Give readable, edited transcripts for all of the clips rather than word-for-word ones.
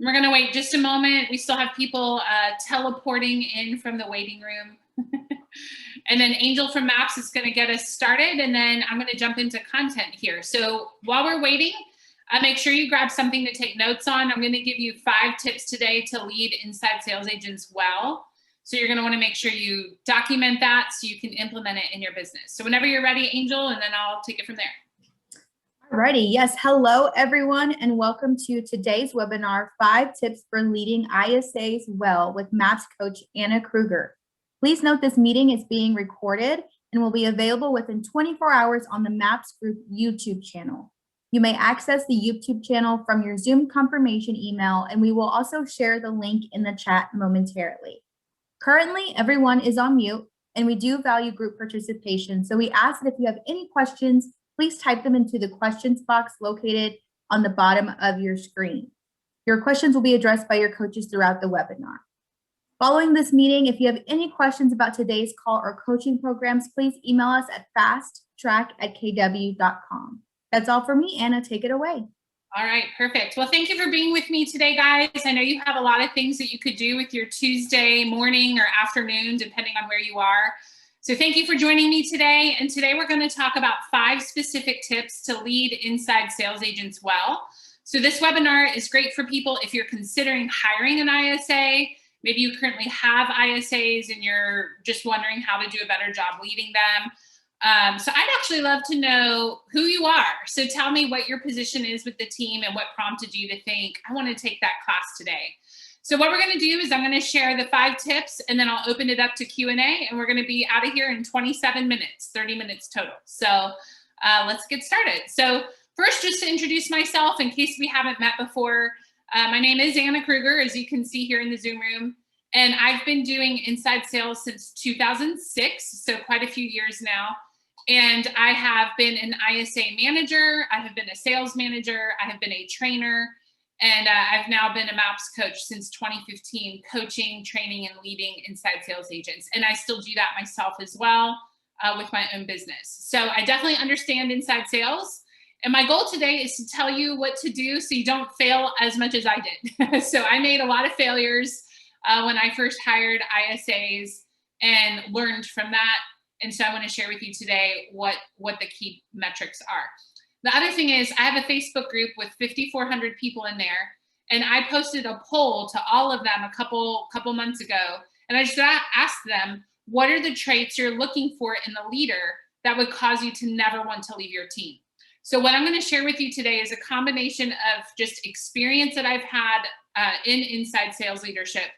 We're going to wait just a moment. We still have people teleporting in from the waiting room. And then Angel from Maps is going to get us started, and then I'm going to jump into content here. So while we're waiting, make sure you grab something to take notes on. I'm going to give you 5 tips today to lead inside sales agents well. So you're going to want to make sure you document that so you can implement it in your business. So whenever you're ready, Angel, and then I'll take it from there. Alrighty, yes, hello everyone, and welcome to today's webinar, 5 tips for leading ISAs well with Maps Coach Anna Krueger. Please note this meeting is being recorded and will be available within 24 hours on the Maps Group YouTube channel. You may access the YouTube channel from your Zoom confirmation email, and we will also share the link in the chat momentarily. Currently, everyone is on mute, and we do value group participation, so we ask that if you have any questions, please type them into the questions box located on the bottom of your screen. Your questions will be addressed by your coaches throughout the webinar. Following this meeting, if you have any questions about today's call or coaching programs, please email us at fasttrack@kw.com. That's all for me. Anna, take it away. All right, perfect. Well, thank you for being with me today, guys. I know you have a lot of things that you could do with your Tuesday morning or afternoon, depending on where you are. So thank you for joining me today. And today we're going to talk about 5 specific tips to lead inside sales agents well. So this webinar is great for people if you're considering hiring an ISA. Maybe you currently have ISAs and you're just wondering how to do a better job leading them. So I'd actually love to know who you are. So tell me what your position is with the team and what prompted you to think, I want to take that class today. So what we're going to do is I'm going to share the 5 tips, and then I'll open it up to Q&A, and we're going to be out of here in 27 minutes, 30 minutes total. So let's get started. So first, just to introduce myself in case we haven't met before, my name is Anna Krueger, as you can see here in the Zoom room, and I've been doing inside sales since 2006, so quite a few years now. And I have been an ISA manager, I have been a sales manager, I have been a trainer, and I've now been a Maps coach since 2015, coaching, training, and leading inside sales agents. And I still do that myself as well with my own business. So I definitely understand inside sales. And my goal today is to tell you what to do so you don't fail as much as I did. So I made a lot of failures when I first hired ISAs and learned from that. And so I want to share with you today what the key metrics are. The other thing is I have a Facebook group with 5,400 people in there, and I posted a poll to all of them a couple months ago, and I just asked them, what are the traits you're looking for in the leader that would cause you to never want to leave your team? So what I'm going to share with you today is a combination of just experience that I've had in inside sales leadership,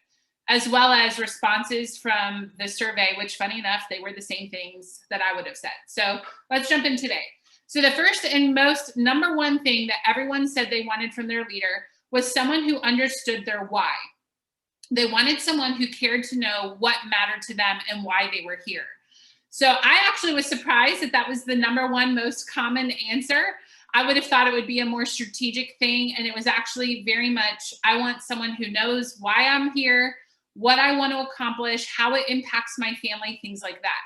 as well as responses from the survey, which funny enough, they were the same things that I would have said. So let's jump in today. So the first and most number one thing that everyone said they wanted from their leader was someone who understood their why. They wanted someone who cared to know what mattered to them and why they were here. So I actually was surprised that that was the number one most common answer. I would have thought it would be a more strategic thing. And it was actually very much, I want someone who knows why I'm here, what I want to accomplish, how it impacts my family, things like that.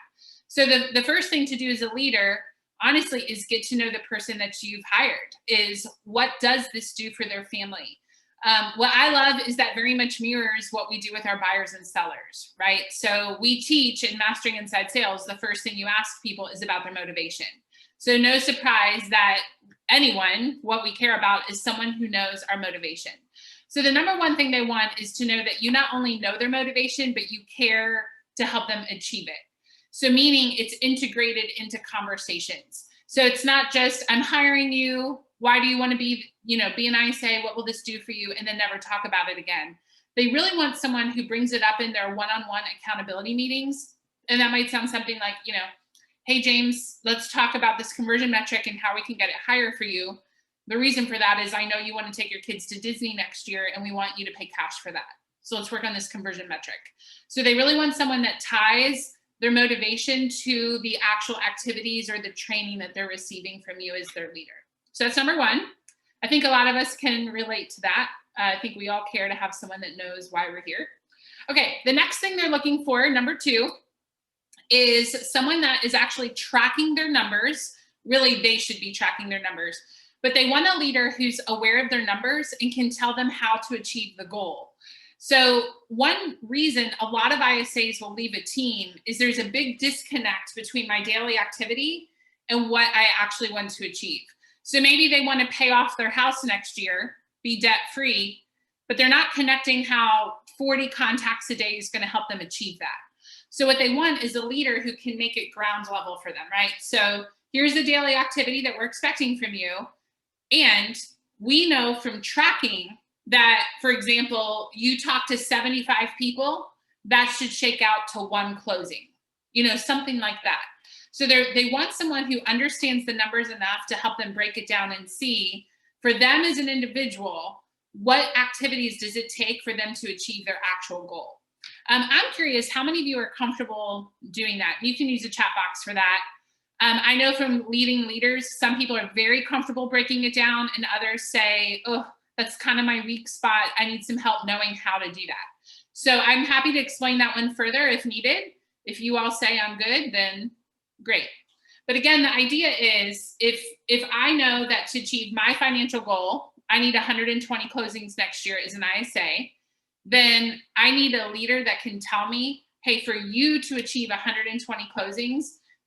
So the first thing to do as a leader, honestly, is get to know the person that you've hired. Is what does this do for their family? What I love is that very much mirrors what we do with our buyers and sellers, right? So we teach in Mastering Inside Sales, the first thing you ask people is about their motivation. So no surprise that anyone, what we care about is someone who knows our motivation. So the number one thing they want is to know that you not only know their motivation, but you care to help them achieve it. So meaning it's integrated into conversations. So it's not just, I'm hiring you. Why do you want to be an ISA? What will this do for you? And then never talk about it again. They really want someone who brings it up in their one-on-one accountability meetings. And that might sound something like, hey, James, let's talk about this conversion metric and how we can get it higher for you. The reason for that is I know you want to take your kids to Disney next year and we want you to pay cash for that. So let's work on this conversion metric. So they really want someone that ties their motivation to the actual activities or the training that they're receiving from you as their leader. So that's number one. I think a lot of us can relate to that. I think we all care to have someone that knows why we're here. Okay, the next thing they're looking for, number 2, is someone that is actually tracking their numbers. Really, they should be tracking their numbers, but they want a leader who's aware of their numbers and can tell them how to achieve the goal. So one reason a lot of ISAs will leave a team is there's a big disconnect between my daily activity and what I actually want to achieve. So maybe they want to pay off their house next year, be debt free, but they're not connecting how 40 contacts a day is going to help them achieve that. So what they want is a leader who can make it ground level for them, right? So here's the daily activity that we're expecting from you. And we know from tracking that, for example, you talk to 75 people, that should shake out to 1 closing, something like that. So they want someone who understands the numbers enough to help them break it down and see, for them as an individual, what activities does it take for them to achieve their actual goal. I'm curious, how many of you are comfortable doing that? You can use a chat box for that. I know from leading leaders, some people are very comfortable breaking it down, and others say, oh, that's kind of my weak spot. I need some help knowing how to do that. So I'm happy to explain that one further if needed. If you all say I'm good, then great. But again, the idea is if I know that to achieve my financial goal, I need 120 closings next year as an ISA, then I need a leader that can tell me, hey, for you to achieve 120 closings,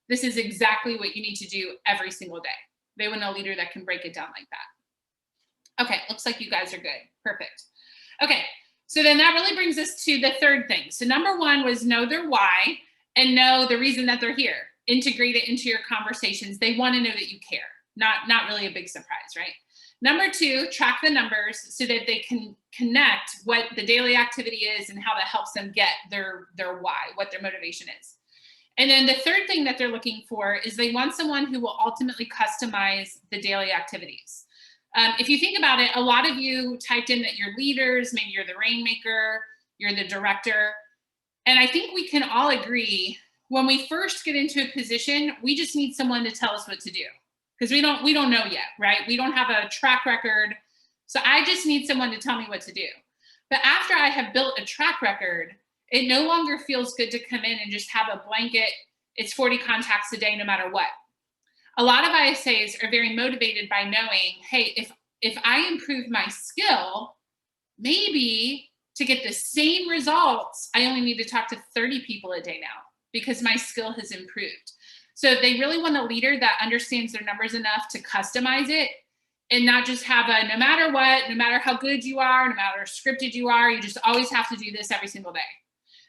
this is exactly what you need to do every single day. They want a leader that can break it down like that. Okay, looks like you guys are good. Perfect. Okay, so then that really brings us to the third thing. So number 1 was know their why and know the reason that they're here. Integrate it into your conversations. They want to know that you care. Not really a big surprise, right? Number 2, track the numbers so that they can connect what the daily activity is and how that helps them get their why, what their motivation is. And then the third thing that they're looking for is they want someone who will ultimately customize the daily activities. If you think about it, a lot of you typed in that you're leaders, maybe you're the rainmaker, you're the director. And I think we can all agree when we first get into a position, we just need someone to tell us what to do. Because we don't know yet, right? We don't have a track record. So I just need someone to tell me what to do. But after I have built a track record, it no longer feels good to come in and just have a blanket, it's 40 contacts a day no matter what. A lot of ISAs are very motivated by knowing, hey, if I improve my skill, maybe to get the same results, I only need to talk to 30 people a day now because my skill has improved. So they really want a leader that understands their numbers enough to customize it and not just have a no matter what, no matter how good you are, no matter how scripted you are, you just always have to do this every single day.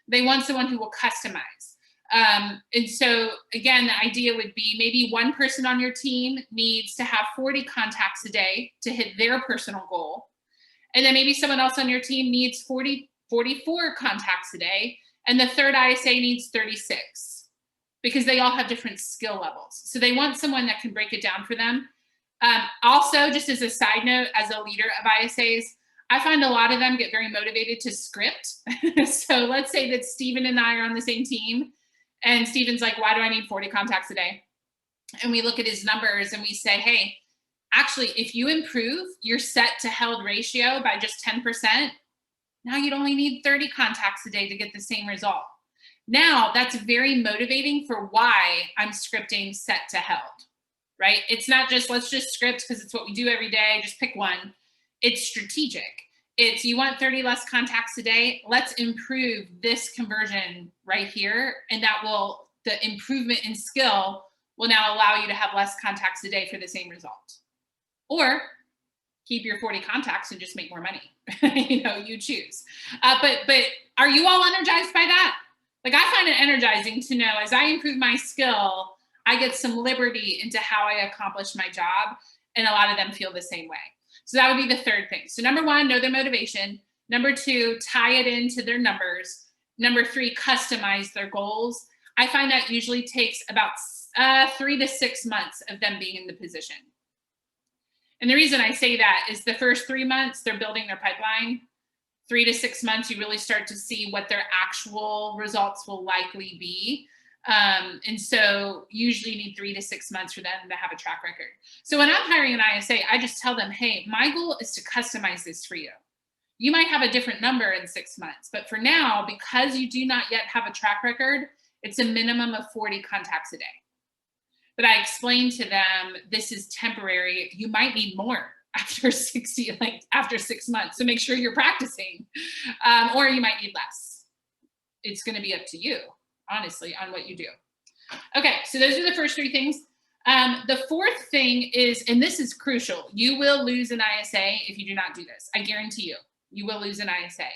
They want someone who will customize. And so again, the idea would be maybe one person on your team needs to have 40 contacts a day to hit their personal goal. And then maybe someone else on your team needs 44 contacts a day. And the third ISA needs 36 because they all have different skill levels. So they want someone that can break it down for them. Also, just as a side note, as a leader of ISAs, I find a lot of them get very motivated to script. So let's say that Stephen and I are on the same team and Stephen's like, why do I need 40 contacts a day? And we look at his numbers and we say, hey, actually, if you improve your set to held ratio by just 10%, now you'd only need 30 contacts a day to get the same result. Now that's very motivating for why I'm scripting set to held, right? It's not just, let's just script because it's what we do every day, just pick one. It's strategic. It's you want 30 less contacts a day, let's improve this conversion right here. And that will, the improvement in skill will now allow you to have less contacts a day for the same result. Or keep your 40 contacts and just make more money. You choose. But are you all energized by that? Like I find it energizing to know as I improve my skill, I get some liberty into how I accomplish my job. And a lot of them feel the same way. So that would be the third thing. So number 1, know their motivation. Number 2, tie it into their numbers. Number 3, customize their goals. I find that usually takes about 3 to 6 months of them being in the position. And the reason I say that is the first 3 months, they're building their pipeline. 3 to 6 months, you really start to see what their actual results will likely be. And so usually you need 3 to 6 months for them to have a track record. So when I'm hiring an ISA, I just tell them, hey, my goal is to customize this for you. You might have a different number in 6 months, but for now, because you do not yet have a track record, it's a minimum of 40 contacts a day. But I explained to them, this is temporary. You might need more after 6 months. So make sure you're practicing, or you might need less. It's going to be up to you, honestly, on what you do. Okay, so those are the first 3 things. The fourth thing is, and this is crucial, you will lose an ISA if you do not do this. I guarantee you will lose an ISA.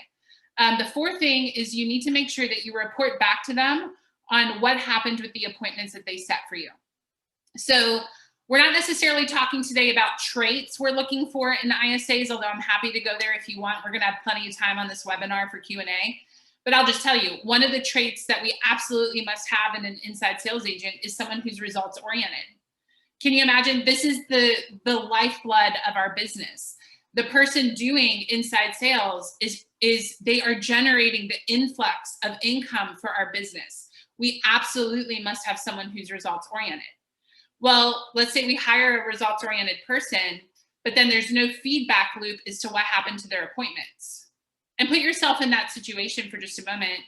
The fourth thing is you need to make sure that you report back to them on what happened with the appointments that they set for you. So we're not necessarily talking today about traits we're looking for in ISAs, although I'm happy to go there if you want. We're going to have plenty of time on this webinar for Q&A. But I'll just tell you, one of the traits that we absolutely must have in an inside sales agent is someone who's results oriented. Can you imagine? This is the lifeblood of our business. The person doing inside sales is they are generating the influx of income for our business. We absolutely must have someone who's results oriented. Well, let's say we hire a results oriented person, but then there's no feedback loop as to what happened to their appointments. And put yourself in that situation for just a moment.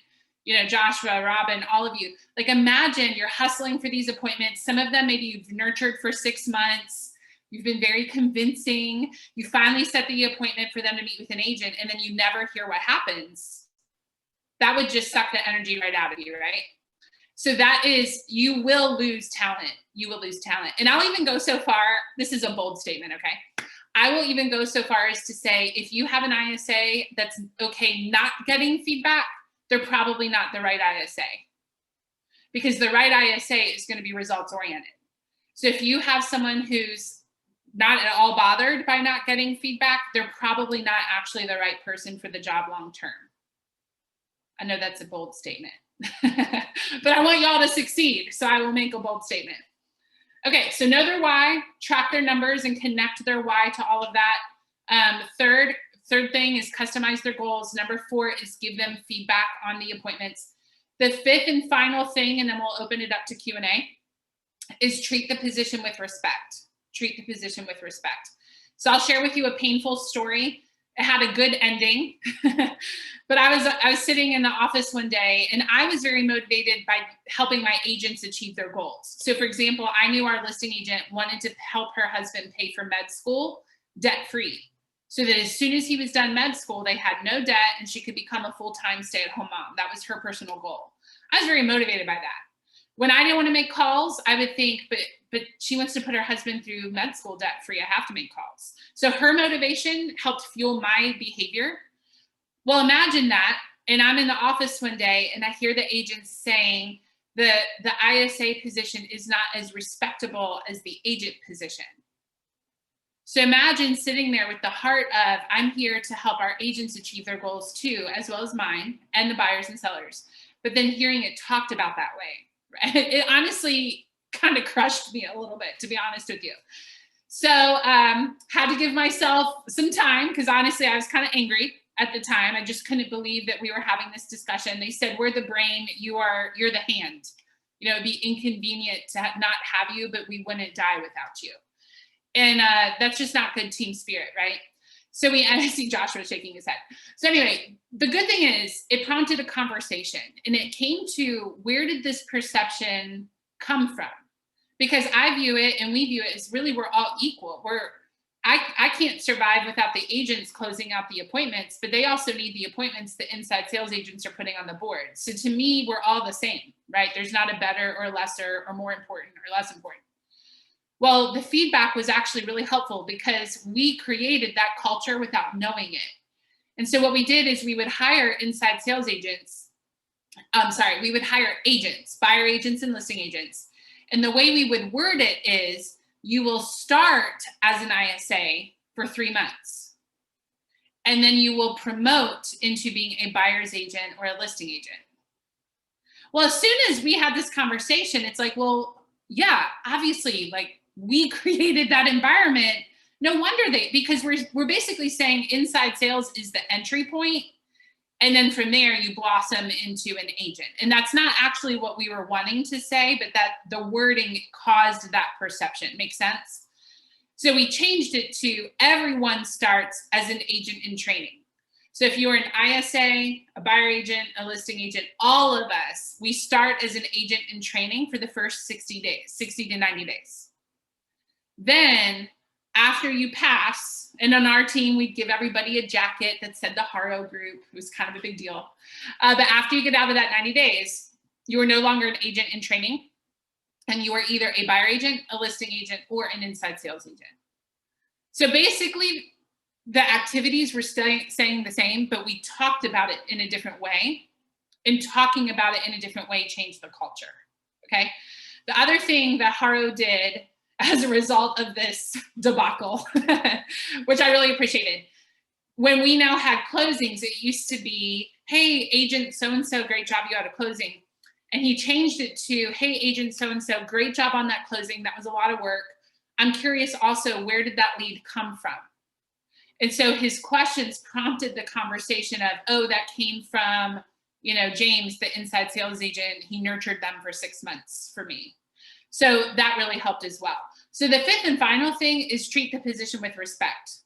You know, Joshua, Robin, all of you, like imagine you're hustling for these appointments. Some of them maybe you've nurtured for 6 months. You've been very convincing. You finally set the appointment for them to meet with an agent, and then you never hear what happens. That would just suck the energy right out of you, right? So that is, you will lose talent. You will lose talent. And I'll even go so far, this is a bold statement, okay? I will even go so far as to say, if you have an ISA that's okay not getting feedback, they're probably not the right ISA. Because the right ISA is going to be results oriented. So if you have someone who's not at all bothered by not getting feedback, they're probably not actually the right person for the job long term. I know that's a bold statement, but I want y'all to succeed, so I will make a bold statement. Okay, so know their why, track their numbers, and connect their why to all of that. Third thing is customize their goals. Number 4 is give them feedback on the appointments. The 5th and final thing, and then we'll open it up to Q&A, is treat the position with respect. Treat the position with respect. So I'll share with you a painful story. It had a good ending, but I was sitting in the office one day, and I was very motivated by helping my agents achieve their goals. So for example, I knew our listing agent wanted to help her husband pay for med school debt-free, so that as soon as he was done med school, they had no debt and she could become a full-time stay-at-home mom. That was her personal goal. I was very motivated by that. When I didn't want to make calls, I would think, but she wants to put her husband through med school debt-free. I have to make calls. So her motivation helped fuel my behavior. Well, imagine that. And I'm in the office one day and I hear the agents saying the ISA position is not as respectable as the agent position. So imagine sitting there with the heart of, I'm here to help our agents achieve their goals too, as well as mine and the buyers and sellers. But then hearing it talked about that way, right? It honestly kind of crushed me a little bit, to be honest with you. So had to give myself some time, because honestly, I was kind of angry at the time. I just couldn't believe that we were having this discussion. They said, we're the brain, you're the hand. You know, it'd be inconvenient to not have you, but we wouldn't die without you. And that's just not good team spirit, right? So and I see Joshua shaking his head. So anyway, the good thing is it prompted a conversation, and it came to, where did this perception come from? Because I view it, and we view it as really, we're all equal. I can't survive without the agents closing out the appointments, but they also need the appointments the inside sales agents are putting on the board. So to me, we're all the same, right? There's not a better or lesser or more important or less important. Well, the feedback was actually really helpful because we created that culture without knowing it. And so what we did is we would hire inside sales agents. We would hire agents, buyer agents and listing agents. And the way we would word it is, you will start as an ISA for 3 months. And then you will promote into being a buyer's agent or a listing agent. Well, as soon as we had this conversation, it's like, well, yeah, obviously, like, we created that environment. No wonder because we're basically saying inside sales is the entry point. And then from there, you blossom into an agent. And that's not actually what we were wanting to say, but that the wording caused that perception. Makes sense? So we changed it to, everyone starts as an agent in training. So if you're an ISA, a buyer agent, a listing agent, all of us, we start as an agent in training for the first 60 days, 60 to 90 days. Then after you pass, and on our team, we'd give everybody a jacket that said the Haro group. It was kind of a big deal. But after you get out of that 90 days, you are no longer an agent in training, and you are either a buyer agent, a listing agent, or an inside sales agent. So basically, the activities were staying the same, but we talked about it in a different way. And talking about it in a different way changed the culture, okay? The other thing that Haro did as a result of this debacle, which I really appreciated, when we now had closings, it used to be, hey, agent so-and-so, great job, you had a closing. And he changed it to, hey, agent so-and-so, great job on that closing. That was a lot of work. I'm curious also, where did that lead come from? And so his questions prompted the conversation of, oh, that came from, you know, James, the inside sales agent. He nurtured them for 6 months for me. So that really helped as well. So the fifth and final thing is treat the position with respect.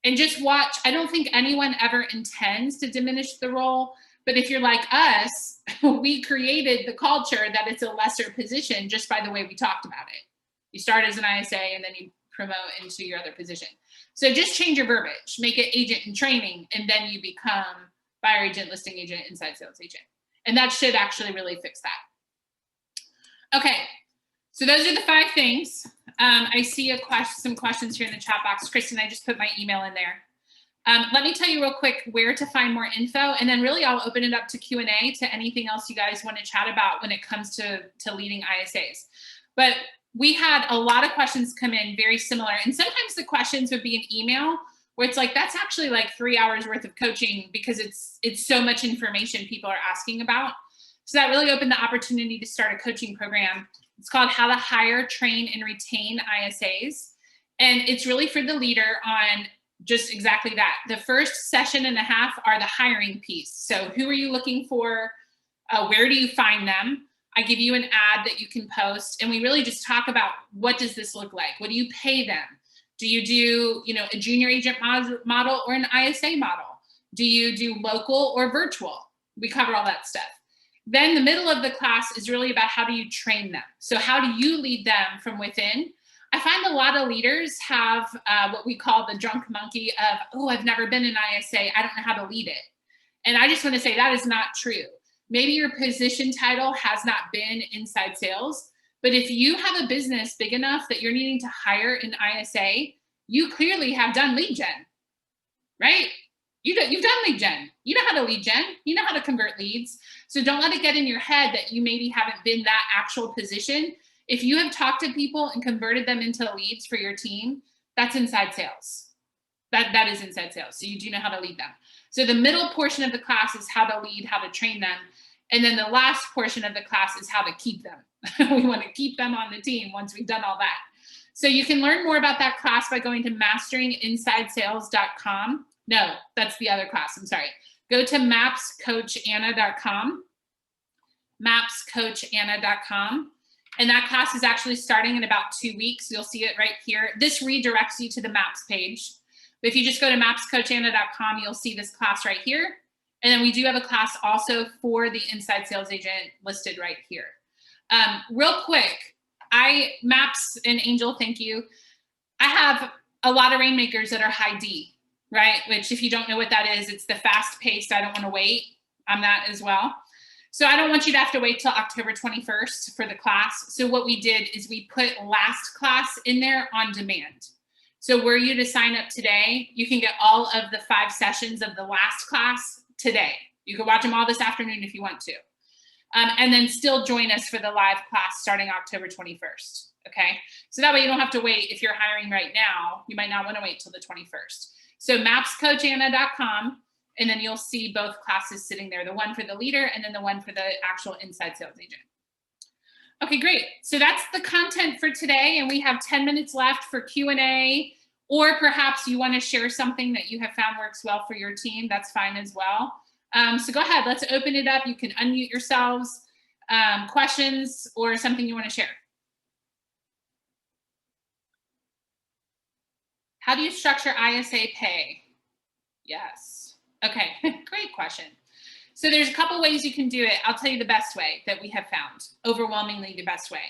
And just watch. I don't think anyone ever intends to diminish the role. But if you're like us, we created the culture that it's a lesser position just by the way we talked about it. You start as an ISA and then you promote into your other position. So just change your verbiage, make it agent in training, and then you become buyer agent, listing agent, inside sales agent. And that should actually really fix that. Okay, so those are the 5 things. I see some questions here in the chat box. Kristen, I just put my email in there. Let me tell you real quick where to find more info, and then really I'll open it up to Q&A to anything else you guys want to chat about when it comes to leading ISAs. But we had a lot of questions come in very similar, and sometimes the questions would be an email where it's like, that's actually like 3 hours worth of coaching because it's so much information people are asking about. So that really opened the opportunity to start a coaching program. It's called How to Hire, Train, and Retain ISAs. And it's really for the leader on just exactly that. The first session and a half are the hiring piece. So who are you looking for? Where do you find them? I give you an ad that you can post, and we really just talk about, what does this look like? What do you pay them? Do you do, you know, a junior agent model or an ISA model? Do you do local or virtual? We cover all that stuff. Then the middle of the class is really about, how do you train them? So how do you lead them from within? I find a lot of leaders have what we call the drunk monkey of, oh, I've never been an ISA, I don't know how to lead it. And I just want to say that is not true. Maybe your position title has not been inside sales, but if you have a business big enough that you're needing to hire an ISA, you clearly have done lead gen, right? You've done lead gen. You know how to lead gen. You know how to convert leads. So don't let it get in your head that you maybe haven't been that actual position. If you have talked to people and converted them into leads for your team, that's inside sales. That is inside sales. So you do know how to lead them. So the middle portion of the class is how to lead, how to train them. And then the last portion of the class is how to keep them. We want to keep them on the team once we've done all that. So you can learn more about that class by going to masteringinsidesales.com. No, that's the other class. I'm sorry. Go to mapscoachanna.com. mapscoachanna.com. And that class is actually starting in about 2 weeks. You'll see it right here. This redirects you to the MAPS page. But if you just go to mapscoachanna.com, you'll see this class right here. And then we do have a class also for the inside sales agent listed right here. Real quick, Maps and Angel, thank you. I have a lot of rainmakers that are high D, right? Which, if you don't know what that is, it's the fast paced, I don't want to wait. I'm that as well. So I don't want you to have to wait till October 21st for the class. So what we did is we put last class in there on demand. So were you to sign up today, you can get all of the 5 sessions of the last class today. You can watch them all this afternoon if you want to. And then still join us for the live class starting October 21st, okay? So that way you don't have to wait. If you're hiring right now, you might not want to wait till the 21st. So mapscoachanna.com, and then you'll see both classes sitting there, the one for the leader and then the one for the actual inside sales agent. Okay, great. So that's the content for today, and we have 10 minutes left for Q&A, or perhaps you want to share something that you have found works well for your team. That's fine as well. So go ahead, let's open it up. You can unmute yourselves, questions or something you want to share. How do you structure ISA pay? Yes. Okay, great question. So there's a couple ways you can do it. I'll tell you the best way that we have found, overwhelmingly the best way.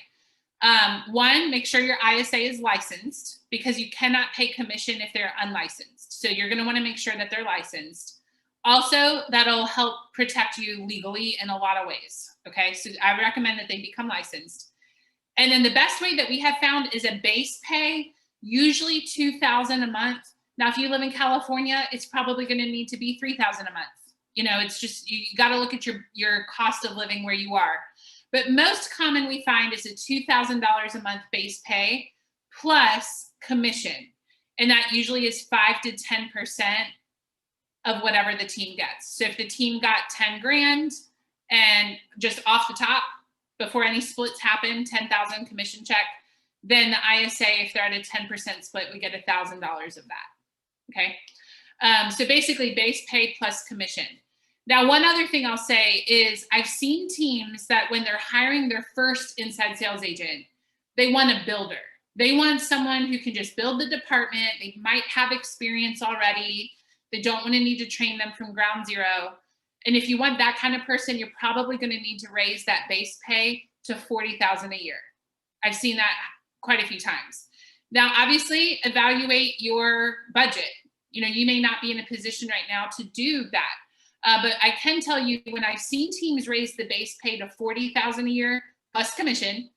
One, make sure your ISA is licensed, because you cannot pay commission if they're unlicensed. So you're going to want to make sure that they're licensed. Also, that'll help protect you legally in a lot of ways. Okay, so I recommend that they become licensed. And then the best way that we have found is a base pay, usually $2,000 a month. Now, if you live in California, it's probably going to need to be $3,000 a month. You know, it's just, you got to look at your cost of living where you are. But most common we find is a $2,000 a month base pay plus commission. And that usually is 5 to 10% of whatever the team gets. So if the team got 10 grand and just off the top, before any splits happen, 10,000 commission check, then the ISA, if they're at a 10% split, we get $1,000 of that. Okay. So basically base pay plus commission. Now, one other thing I'll say is I've seen teams that when they're hiring their first inside sales agent, they want a builder. They want someone who can just build the department. They might have experience already. They don't want to need to train them from ground zero. And if you want that kind of person, you're probably going to need to raise that base pay to $40,000 a year. I've seen that quite a few times. Now, obviously, evaluate your budget. You know, you may not be in a position right now to do that. But I can tell you, when I've seen teams raise the base pay to $40,000 a year plus commission,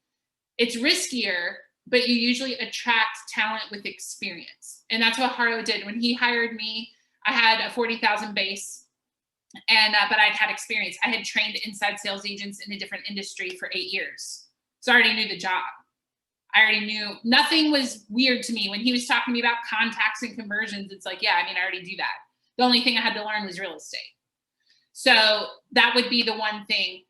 it's riskier, but you usually attract talent with experience. And that's what Haro did. When he hired me, I had a $40,000 base, and but I'd had experience. I had trained inside sales agents in a different industry for 8 years. So I already knew the job. I already knew, nothing was weird to me. When he was talking to me about contacts and conversions, it's like, yeah, I mean, I already do that. The only thing I had to learn was real estate. So that would be the one thing.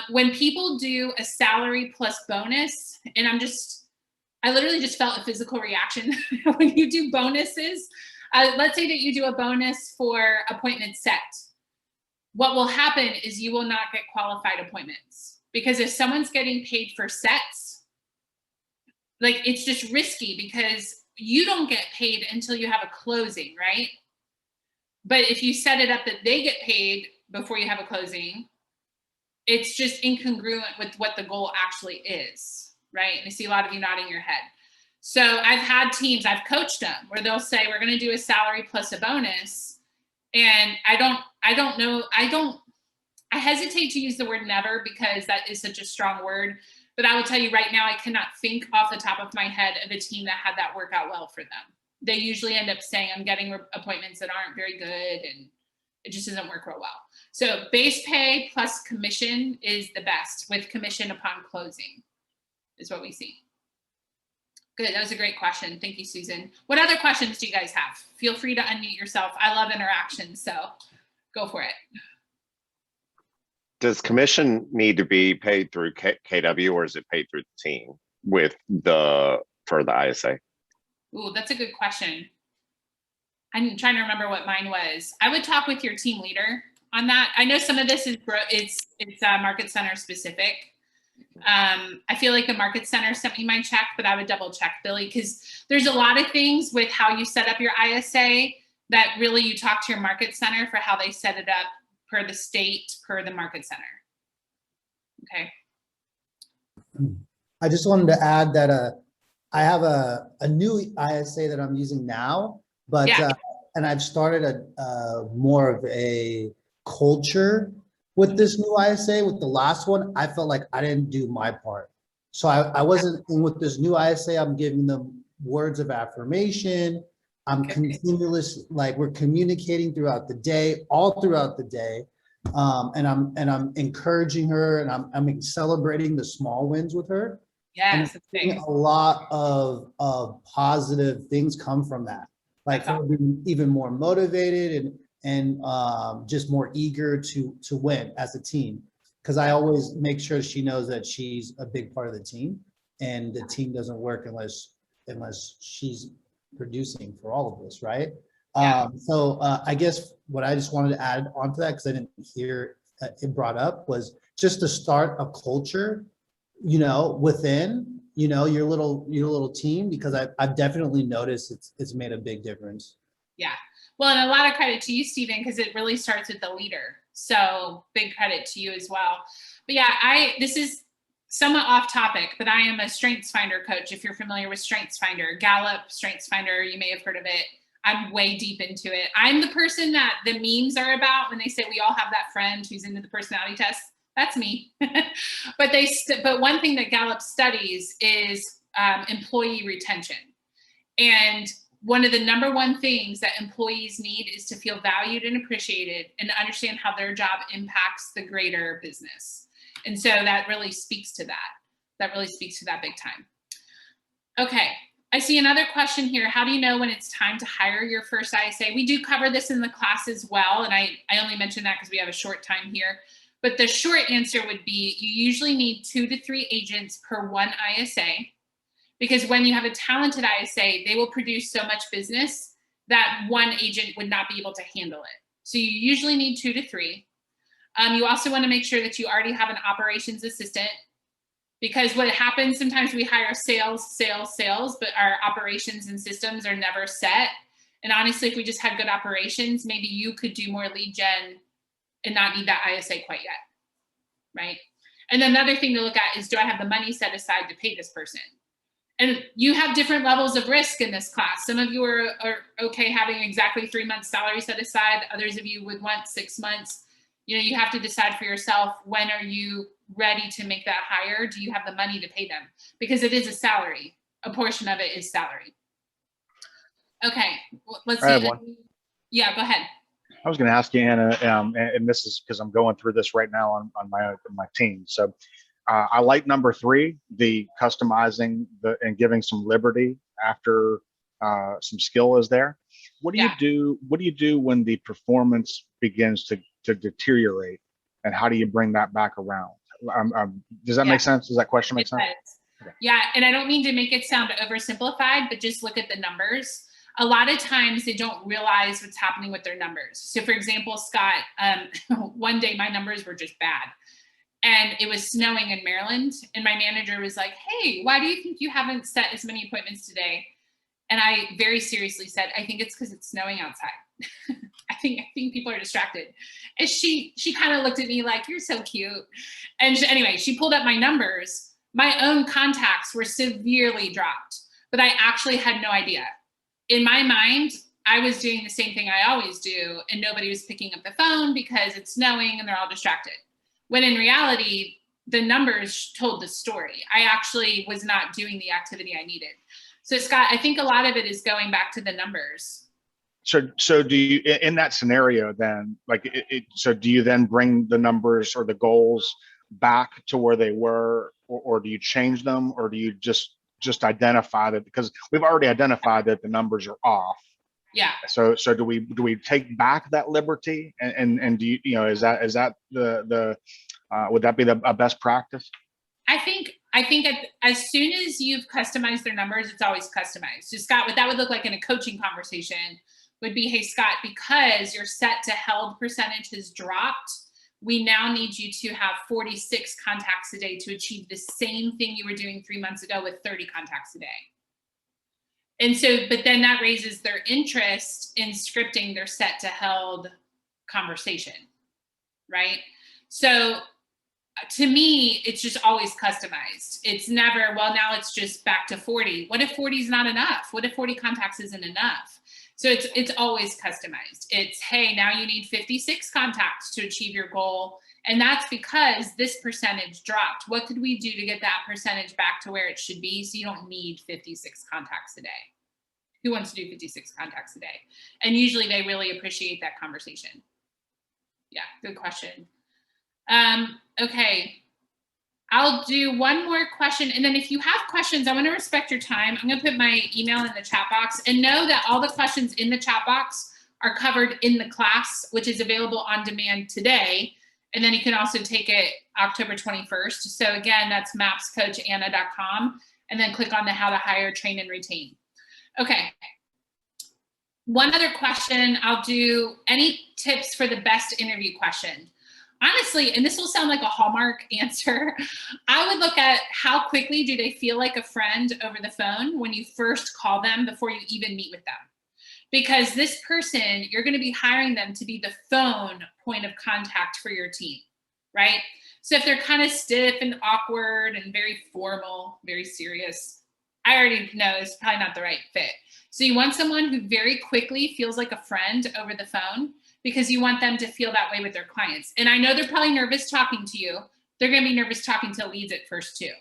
When people do a salary plus bonus, and I literally just felt a physical reaction when you do bonuses. Let's say that you do a bonus for appointment set. What will happen is you will not get qualified appointments, because if someone's getting paid for sets, like, it's just risky, because you don't get paid until you have a closing, right? But if you set it up that they get paid before you have a closing, it's just incongruent with what the goal actually is, right? And I see a lot of you nodding your head. So I've had teams, I've coached them, where they'll say, we're going to do a salary plus a bonus. And I hesitate to use the word never, because that is such a strong word. But I will tell you right now, I cannot think off the top of my head of a team that had that work out well for them. They usually end up saying, I'm getting appointments that aren't very good, and it just doesn't work real well. So base pay plus commission is the best, with commission upon closing is what we see. Good. That was a great question. Thank you, Susan. What other questions do you guys have? Feel free to unmute yourself. I love interaction, so go for it. Does commission need to be paid through KW, or is it paid through the team for the ISA? Ooh, that's a good question. I'm trying to remember what mine was. I would talk with your team leader on that. I know some of this is it's Market Center specific. I feel like the Market Center sent me my check, but I would double check, Billy, because there's a lot of things with how you set up your ISA that really you talk to your Market Center for how they set it up per the state, per the Market Center. Okay. I just wanted to add that I have a new ISA that I'm using now, but yeah. And I've started more of a culture with this new ISA. With the last one, I felt like I didn't do my part. So I wasn't, and with this new ISA, I'm giving them words of affirmation. I'm continuous, like, we're communicating throughout the day, all throughout the day. And I'm encouraging her, and I'm celebrating the small wins with her. Yes, and a lot of positive things come from that. Like, her being even more motivated and just more eager to win as a team. Because I always make sure she knows that she's a big part of the team, and the team doesn't work unless she's producing for all of this, right? Yeah. So I guess what I just wanted to add onto that, because I didn't hear it brought up, was just to start a culture, within, your little team, because I've definitely noticed it's made a big difference. Yeah. Well, and a lot of credit to you, Stephen, because it really starts with the leader. So big credit to you as well. But yeah, this is somewhat off topic, but I am a Strengths Finder coach. If you're familiar with Strengths Finder, Gallup Strengths Finder, you may have heard of it. I'm way deep into it. I'm the person that the memes are about when they say we all have that friend who's into the personality test. That's me. but one thing that Gallup studies is employee retention. And one of the number one things that employees need is to feel valued and appreciated and to understand how their job impacts the greater business. And so that really speaks to that. That really speaks to that big time. Okay, I see another question here. How do you know when it's time to hire your first ISA? We do cover this in the class as well. And I only mention that because we have a short time here. But the short answer would be you usually need 2 to 3 agents per one ISA. Because when you have a talented ISA, they will produce so much business that one agent would not be able to handle it. So you usually need 2 to 3. You also want to make sure that you already have an operations assistant, because what happens sometimes we hire sales, but our operations and systems are never set. And honestly, if we just had good operations, maybe you could do more lead gen and not need that ISA quite yet, right? And another thing to look at is, do I have the money set aside to pay this person? And you have different levels of risk in this class. Some of you are okay having exactly 3 months salary set aside. Others of you would want 6 months. You know, you have to decide for yourself, when are you ready to make that hire? Do you have the money to pay them? Because it is a salary. A portion of it is salary. Okay, let's see. Yeah, go ahead. I was going to ask you, Anna, and this is because I'm going through this right now on my team. So I like number 3, the customizing and giving some liberty after some skill is there. What do you do? What do you do when the performance begins to deteriorate, and how do you bring that back around? Does that make sense? Does that question make sense? Okay. Yeah, and I don't mean to make it sound oversimplified, but just look at the numbers. A lot of times they don't realize what's happening with their numbers. So for example, Scott, one day my numbers were just bad. And it was snowing in Maryland. And my manager was like, hey, why do you think you haven't set as many appointments today? And I very seriously said, I think it's because it's snowing outside. I think people are distracted. And she kind of looked at me like, you're so cute. And anyway, she pulled up my numbers. My own contacts were severely dropped, but I actually had no idea. In my mind, I was doing the same thing I always do, and nobody was picking up the phone because it's snowing and they're all distracted. When in reality, the numbers told the story. I actually was not doing the activity I needed. So Scott, I think a lot of it is going back to the numbers. So do you, in that scenario then, like, so do you then bring the numbers or the goals back to where they were, or do you change them, or do you just identify that, because we've already identified that the numbers are off? Yeah. So do we take back that liberty, and do you know, is that the would that be a best practice? I think as soon as you've customized their numbers, it's always customized. So Scott, what that would look like in a coaching conversation would be, hey Scott, because your set to held percentage has dropped, we now need you to have 46 contacts a day to achieve the same thing you were doing 3 months ago with 30 contacts a day. And so, but then that raises their interest in scripting their set to held conversation, right? So to me, it's just always customized. It's never, well, now it's just back to 40. What if 40 is not enough? What if 40 contacts isn't enough? So it's always customized. It's, hey, now you need 56 contacts to achieve your goal. And that's because this percentage dropped. What could we do to get that percentage back to where it should be, so you don't need 56 contacts a day? Who wants to do 56 contacts a day? And usually they really appreciate that conversation. Yeah, good question. Okay, I'll do one more question. And then if you have questions, I want to respect your time. I'm going to put my email in the chat box, and know that all the questions in the chat box are covered in the class, which is available on demand today. And then you can also take it October 21st. So again, that's mapscoachanna.com, and then click on the how to hire, train, and retain. Okay. One other question, I'll do any tips for the best interview question. Honestly, and this will sound like a Hallmark answer, I would look at how quickly do they feel like a friend over the phone when you first call them before you even meet with them. because this person, you're going to be hiring them to be the phone point of contact for your team, right? So if they're kind of stiff and awkward and very formal, very serious, I already know it's probably not the right fit. So you want someone who very quickly feels like a friend over the phone, because you want them to feel that way with their clients. And I know they're probably nervous talking to you. They're going to be nervous talking to leads at first too.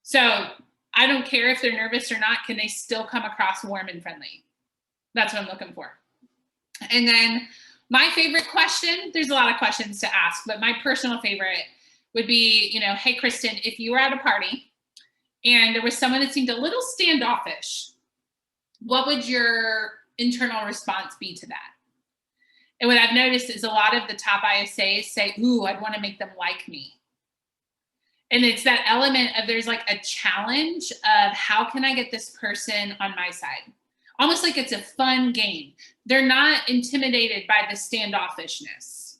So I don't care if they're nervous or not. Can they still come across warm and friendly? That's what I'm looking for. And then my favorite question, there's a lot of questions to ask, but my personal favorite would be, you know, hey, Kristen, if you were at a party and there was someone that seemed a little standoffish, what would your internal response be to that? And what I've noticed is a lot of the top ISAs say, ooh, I'd want to make them like me. And it's that element of there's like a challenge of how can I get this person on my side? Almost like it's a fun game. They're not intimidated by the standoffishness.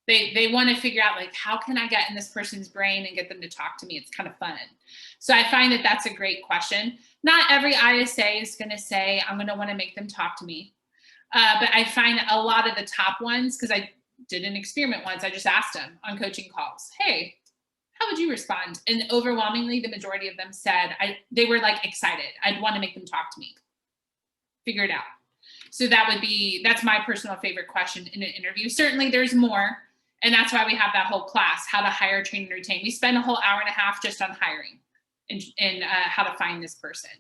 They want to figure out like, how can I get in this person's brain and get them to talk to me? It's kind of fun. So I find that that's a great question. Not every ISA is going to say, I'm going to want to make them talk to me. But I find a lot of the top ones, because I did an experiment once, I just asked them on coaching calls, hey, how would you respond? And overwhelmingly, the majority of them said, they were like excited. I'd want to make them talk to me. Figure it out. So that's my personal favorite question in an interview. Certainly there's more. And that's why we have that whole class, how to hire, train, and retain. We spend a whole hour and a half just on hiring and how to find this person.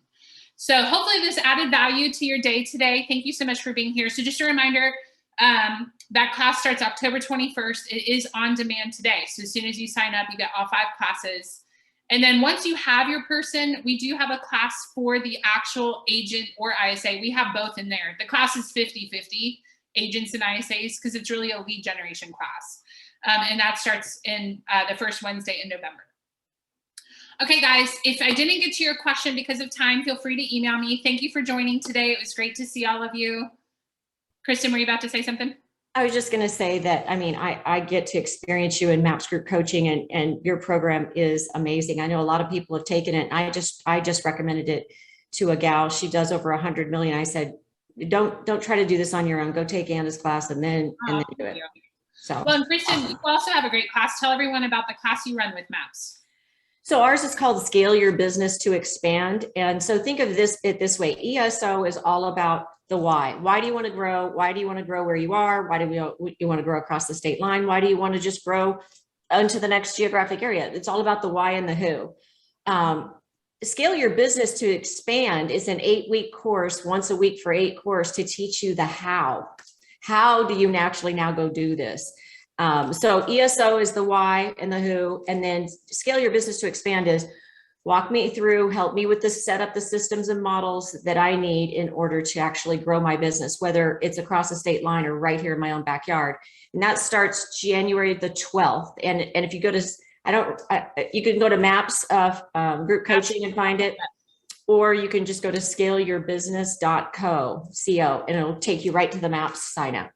So hopefully this added value to your day today. Thank you so much for being here. So just a reminder, that class starts October 21st. It is on demand today. So as soon as you sign up, you get all 5 classes. And then once you have your person, we do have a class for the actual agent or ISA. We have both in there. The class is 50-50, agents and ISAs, because it's really a lead generation class. And that starts in the first Wednesday in November. Okay, guys, if I didn't get to your question because of time, feel free to email me. Thank you for joining today. It was great to see all of you. Kristen, were you about to say something? I was just going to say that, I mean, I get to experience you in MAPS group coaching, and your program is amazing. I know a lot of people have taken it. I just recommended it to a gal. She does over 100 million. I said, don't try to do this on your own. Go take Anna's class and then do it. So, well, and Kristen, you also have a great class. Tell everyone about the class you run with MAPS. So ours is called Scale Your Business to Expand. And so think of it this way. ESO is all about the why. Why do you want to grow? Why do you want to grow where you are? Why do you want to grow across the state line? Why do you want to just grow into the next geographic area? It's all about the why and the who. Scale Your Business to Expand is an 8-week course, once a week for 8 course, to teach you the how. How do you actually now go do this? So ESO is the why and the who, and then Scale Your Business to Expand is walk me through, help me with the set up the systems and models that I need in order to actually grow my business, whether it's across the state line or right here in my own backyard. And that starts January the 12th. And if you go to, you can go to MAPS group coaching and find it, or you can just go to scaleyourbusiness.co, and it'll take you right to the MAPS sign up.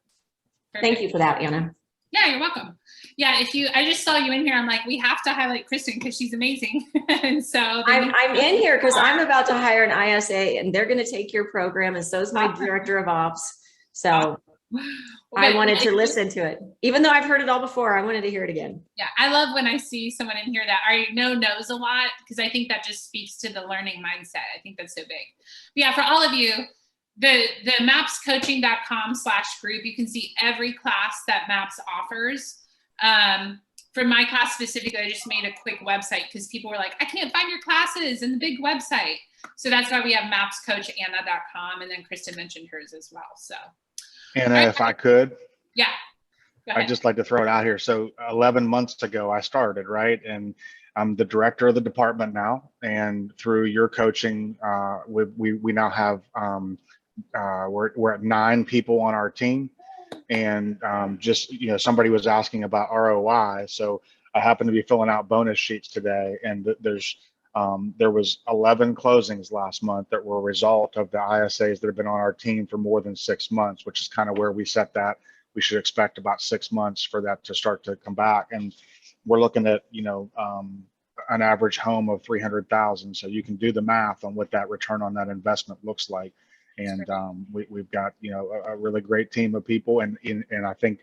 Perfect. Thank you for that, Anna. Yeah, you're welcome. Yeah, I just saw you in here. I'm like, we have to highlight Kristen because she's amazing. And so I'm in here because I'm about to hire an ISA, and they're going to take your program, and so is my director of ops. So I wanted to listen to it, even though I've heard it all before. I wanted to hear it again. Yeah, I love when I see someone in here that I know knows a lot, because I think that just speaks to the learning mindset. I think that's so big. But yeah, for all of you, the mapscoaching.com/group, you can see every class that MAPS offers. For my class specifically, I just made a quick website because people were like, I can't find your classes in the big website. So that's why we have mapscoachanna.com, and then Kristen mentioned hers as well. So Anna, if I could, yeah, I'd just like to throw it out here. So 11 months ago, I started, right? And I'm the director of the department now. And through your coaching, we now have, we're at 9 people on our team. And somebody was asking about ROI. So I happen to be filling out bonus sheets today. And there was 11 closings last month that were a result of the ISAs that have been on our team for more than 6 months, which is kind of where we set that. We should expect about 6 months for that to start to come back. And we're looking at, an average home of 300,000. So you can do the math on what that return on that investment looks like. And we've got, you know, a really great team of people, and I think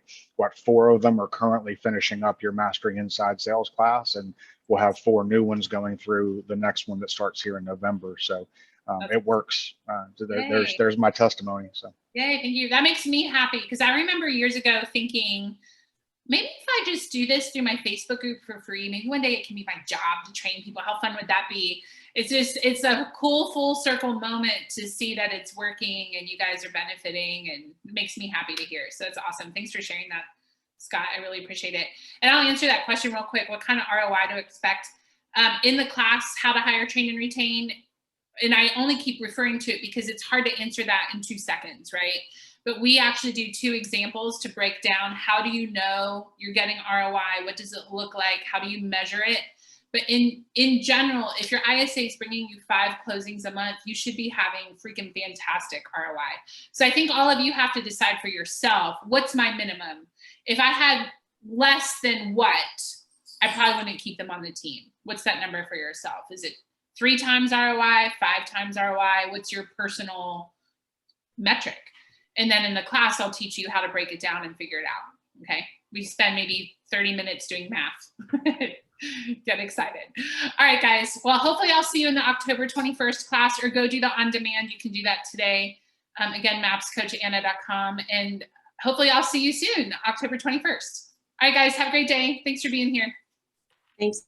4 of them are currently finishing up your Mastering Inside Sales class, and we'll have 4 new ones going through the next one that starts here in November. So it works. So there's my testimony. So yay, thank you. That makes me happy, because I remember years ago thinking, maybe if I just do this through my Facebook group for free, maybe one day it can be my job to train people. How fun would that be? It's a cool full circle moment to see that it's working and you guys are benefiting, and it makes me happy to hear. So it's awesome. Thanks for sharing that, Scott. I really appreciate it. And I'll answer that question real quick. What kind of ROI to expect in the class, how to hire, train, and retain? And I only keep referring to it because it's hard to answer that in 2 seconds, right? But we actually do 2 examples to break down, how do you know you're getting ROI? What does it look like? How do you measure it? But in general, if your ISA is bringing you 5 closings a month, you should be having freaking fantastic ROI. So I think all of you have to decide for yourself, what's my minimum? If I had less than what, I probably wouldn't keep them on the team. What's that number for yourself? Is it 3 times ROI, 5 times ROI? What's your personal metric? And then in the class, I'll teach you how to break it down and figure it out. Okay. We spend maybe 30 minutes doing math. Get excited. All right, guys. Well, hopefully I'll see you in the October 21st class, or go do the on demand. You can do that today. Again, mapscoachanna.com. And hopefully I'll see you soon, October 21st. All right, guys. Have a great day. Thanks for being here. Thanks.